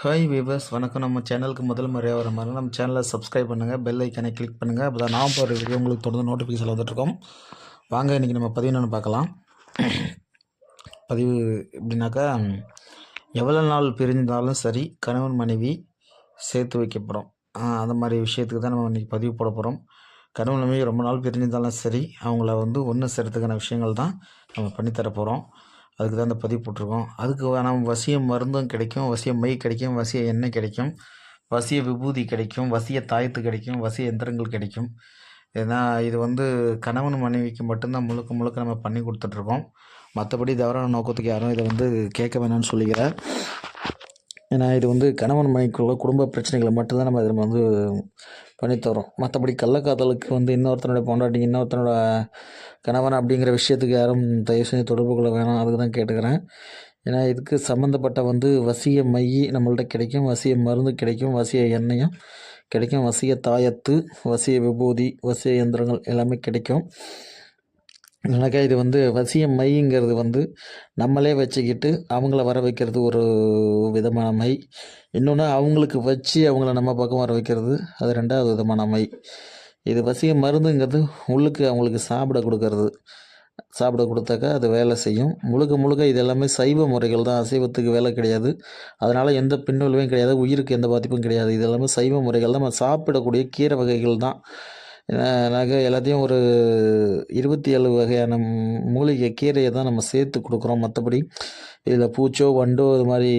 Hi viewers வணக்கம். நம்ம சேனலுக்கு முதல் முறையாக வர மாதிரி நம்ம சேனலை சப்ஸ்கிரைப் பண்ணுங்கள், பெல் ஐக்கனை கிளிக் பண்ணுங்கள். அப்போ தான் நான் போகிற வீடியோ உங்களுக்கு தொடர்ந்து நோட்டிஃபிகேஷன் வந்துட்டுருக்கோம். வாங்க இன்றைக்கி நம்ம பதிவு என்னென்னு பார்க்கலாம். பதிவு எப்படின்னாக்கா, எவ்வளோ நாள் பிரிஞ்சாலும் சரி கணவன் மனைவி சேர்த்து வைக்கப்படும், அந்த மாதிரி விஷயத்துக்கு தான் நம்ம இன்றைக்கி பதிவு போட போகிறோம். கணவன் மனைவி ரொம்ப நாள் பிரிஞ்சிருந்தாலும் சரி அவங்கள ஒன்று சேர்த்துக்கான விஷயங்கள் தான் நம்ம பண்ணித்தர போகிறோம். அதுக்கு தான் இந்த பதிவு போட்டிருக்கோம். அதுக்கு நம்ம வசிய மருந்தும் கிடைக்கும், வசிய மை கிடைக்கும், வசிய எண்ணெய் கிடைக்கும், வசிய விபூதி கிடைக்கும், வசிய தாயத்து கிடைக்கும், வசிய எந்திரங்கள் கிடைக்கும். ஏன்னா இது கணவன் மனைவிக்கு மட்டும்தான் முழுக்க முழுக்க நம்ம பண்ணி கொடுத்துட்ருக்கோம். மற்றபடி தவறான நோக்கத்துக்கு யாரும் இதை கேட்க வேணாம்னு சொல்லிக்கிறேன். ஏன்னா இது கணவன் மனைவிக்குள்ள குடும்ப பிரச்சனைகளை மட்டும்தான் நம்ம இதில் பண்ணித்தரோம். மற்றபடி கள்ளக்காதலுக்கு இன்னொருத்தனுடைய பொண்டாட்டி இன்னொருத்தனோட கணவன் அப்படிங்கிற விஷயத்துக்கு யாரும் தயவு செஞ்சு தொடர்பு கொள்ள வேணாம், அதுக்கு தான் கேட்டுக்கிறேன். ஏன்னா இதுக்கு சம்மந்தப்பட்ட வசிய மை நம்மள்ட்ட கிடைக்கும், வசிய மருந்து கிடைக்கும், வசிய எண்ணெயும் கிடைக்கும், வசிய தாயத்து, வசிய விபூதி, வசிய இயந்திரங்கள் எல்லாமே கிடைக்கும். எனக்கு இது வசிய மைங்கிறது நம்மளே வச்சுக்கிட்டு அவங்கள வர வைக்கிறது ஒரு விதமான மை. இன்னொன்று அவங்களுக்கு வச்சு அவங்கள நம்ம பக்கம் வர வைக்கிறது அது ரெண்டாவது விதமான மை. இது வசிய மருந்துங்கிறது உள்ளுக்கு அவங்களுக்கு சாப்பிட கொடுக்கறது. சாப்பிட கொடுத்தாக்கா அது வேலை செய்யும். முழுக்க முழுக்க இது எல்லாமே சைவ முறைகள் தான், அசைவத்துக்கு வேலை கிடையாது. அதனால் எந்த பின்விளைவும் கிடையாது, உயிருக்கு எந்த பாதிப்பும் கிடையாது. இது எல்லாமே சைவ முறைகள் தான். நம்ம சாப்பிடக்கூடிய கீரை வகைகள் தான். நாங்கள் எல்லாத்தையும் ஒரு 27 வகையான மூலிகை கீரையை தான் நம்ம சேர்த்து கொடுக்குறோம். மற்றபடி இதில் பூச்சோ வண்டோ இது மாதிரி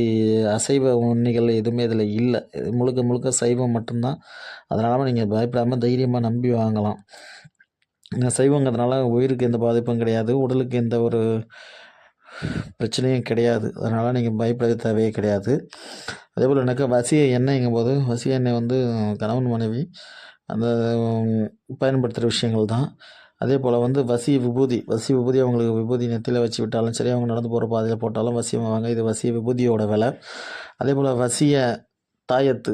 அசைவ உண்ணிகள் எதுவுமே இதில் இல்லை. முழுக்க முழுக்க சைவம் மட்டும்தான். அதனால நீங்கள் பயப்படாமல் தைரியமாக நம்பி வாங்கலாம். சைவங்கிறதுனால உயிருக்கு எந்த பாதிப்பும் கிடையாது, உடலுக்கு எந்த ஒரு பிரச்சனையும் கிடையாது. அதனால் நீங்கள் பயப்பட தேவையே கிடையாது. அதே போல் எனக்கு வசிய எண்ணெய்ங்கும் போது வசிய எண்ணெய் கணவன் மனைவி அந்த பயன்படுத்துகிற விஷயங்கள் தான். அதே போல் வசிய விபூதி அவங்களுக்கு விபூதி நெத்தியில் வச்சு விட்டாலும் சரி, அவங்க நடந்து போகிற பாதையில் போட்டாலும் வசியமாவாங்க. இது வசிய விபூதியோட விலை. அதே போல் வசிய தாயத்து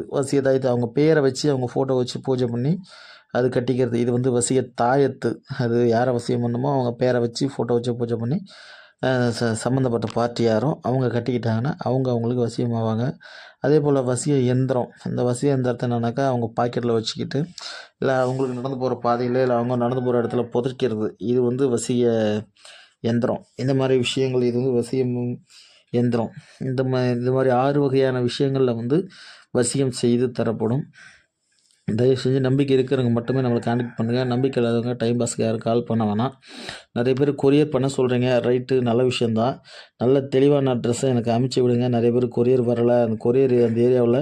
அவங்க பேரை வச்சு அவங்க ஃபோட்டோ வச்சு பூஜை பண்ணி அது கட்டிக்கிறது. இது வசிய தாயத்து. அது யாரை வசியம் பண்ணுமோ அவங்க பேரை வச்சு ஃபோட்டோ வச்சு பூஜை பண்ணி சம்மந்தப்பட்ட பார்ட்டி யாரோ அவங்க கட்டிக்கிட்டாங்கன்னா அவங்களுக்கு வசியமாவாங்க. அதே போல் வசிய எந்திரம். இந்த வசிய எந்திரத்தை என்னன்னாக்கா அவங்க பாக்கெட்டில் வச்சுக்கிட்டு இல்லை அவங்களுக்கு நடந்து போகிற பாதையில் இல்லை அவங்க நடந்து போகிற இடத்துல புதைக்கிறது. இது வசிய எந்திரம். இந்த மாதிரி விஷயங்கள் இது வசியம் எந்திரம். இந்த மாதிரி 6 வகையான விஷயங்களில் வசியம் செய்து தரப்படும். தயவு செஞ்சு நம்பிக்கை இருக்கிறவங்க மட்டுமே நம்மளை கான்டாக்ட் பண்ணுங்கள். நம்பிக்கை இல்லாதவங்க டைம் பாஸ்க்கு யாரும் கால் பண்ண வேணாம். நிறைய பேர் கொரியர் பண்ண சொல்கிறீங்க, ரைட்டு, நல்ல விஷயந்தான். நல்ல தெளிவான அட்ரெஸ்ஸை எனக்கு அனுப்பிச்சி விடுங்க. நிறைய பேர் கொரியர் வரலை, அந்த கொரியர் அந்த ஏரியாவில்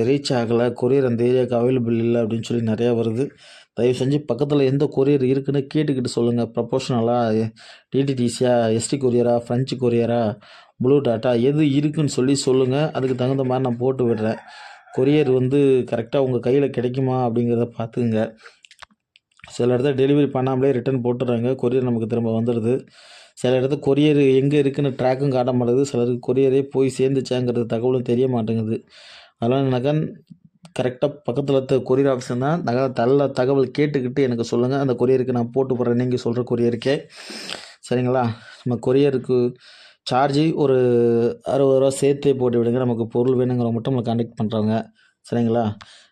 ரீச் ஆகலை, கொரியர் அந்த ஏரியாவுக்கு அவைலபிள் இல்லை அப்படின்னு சொல்லி நிறையா வருது. தயவு செஞ்சு பக்கத்தில் எந்த கொரியர் இருக்குதுன்னு கேட்டுக்கிட்டு சொல்லுங்கள். ப்ரொபோஷனலாக டிடிடிசியா, எஸ்டி கொரியரா, ஃப்ரெஞ்சு கொரியரா, ப்ளூ டாட்டா எது இருக்குதுன்னு சொல்லி சொல்லுங்கள். அதுக்கு தகுந்த மாதிரி நான் போட்டு விடுறேன். கொரியர் கரெக்டாக உங்கள் கையில் கிடைக்குமா அப்படிங்கிறத பார்த்துக்குங்க. சில இடத்துல டெலிவரி பண்ணாமலே ரிட்டன் போட்டுடுறாங்க, கொரியர் நமக்கு திரும்ப வந்துடுது. சில இடத்துல கொரியர் எங்கே இருக்குதுன்னு ட்ராக்கும் காட்ட மாட்டேங்குது. சிலருக்கு கொரியரே போய் சேர்ந்துச்சாங்கிறது தகவலும் தெரிய மாட்டேங்குது. அதெல்லாம் எனக்கு கரெக்டாக பக்கத்தில் கொரியர் ஆஃபீஸ் தான் நல்ல தகவல் கேட்டுக்கிட்டு எனக்கு சொல்லுங்கள். அந்த கொரியருக்கு நான் போட்டு போடுறேன், நீங்கள் சொல்கிற கொரியருக்கே. சரிங்களா? நம்ம கொரியருக்கு சார்ஜி ஒரு 60 ரூபா சேர்த்தே போட்டு விடுங்க. நமக்கு பொருள் வேணுங்கிறவங்க மட்டும் நம்மளை கான்டாக்ட் பண்ணுறாங்க. சரிங்களா?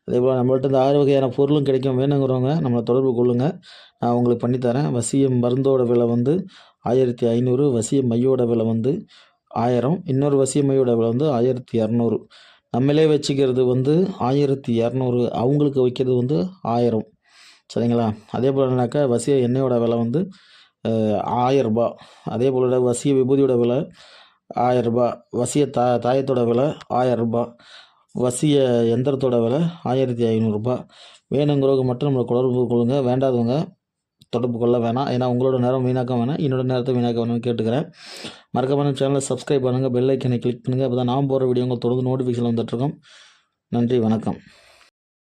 அதே போல் நம்மள்ட்ட இந்த 6 வகையான பொருளும் கிடைக்கும். வேணுங்கிறவங்க நம்மளை தொடர்பு கொள்ளுங்கள், நான் உங்களுக்கு பண்ணித்தரேன். வசிய மருந்தோட விலை 1500, வசிய மையோட விலை 1000, இன்னொரு வசிய மையோட விலை 1200. நம்மளே வச்சுக்கிறது 1200, அவங்களுக்கு வைக்கிறது 1000. சரிங்களா? அதே போலனாக்கா வசிய எண்ணெயோட விலை 1000 ரூபா. அதே போல் வசிய விபூதியோட விலை 1000 ரூபா. வசிய தாயத்தோட விலை 1000 ரூபா. வசிய எந்திரத்தோட விலை 1500 ரூபா. வேணுங்கிறவங்க மட்டும் நம்மளை தொடர்பு கொள்ளுங்க, வேண்டாதவங்க தொடர்பு கொள்ள வேணாம். ஏன்னா உங்களோட நேரம் வீணாக்க வேணாம், என்னோட நேரத்தை வீணாக்க வேணும்னு கேட்டுக்கிறேன். மறக்காம சேனலை சப்ஸ்கிரைப் பண்ணுங்கள், பெல் ஐக்கனை கிளிக் பண்ணுங்கள். அப்போ தான் நான் போகிற வீடியோ உங்களுக்கு தொடர்ந்து நோட்டிஃபிகேஷன் வந்துட்டுருக்கோம். நன்றி, வணக்கம்.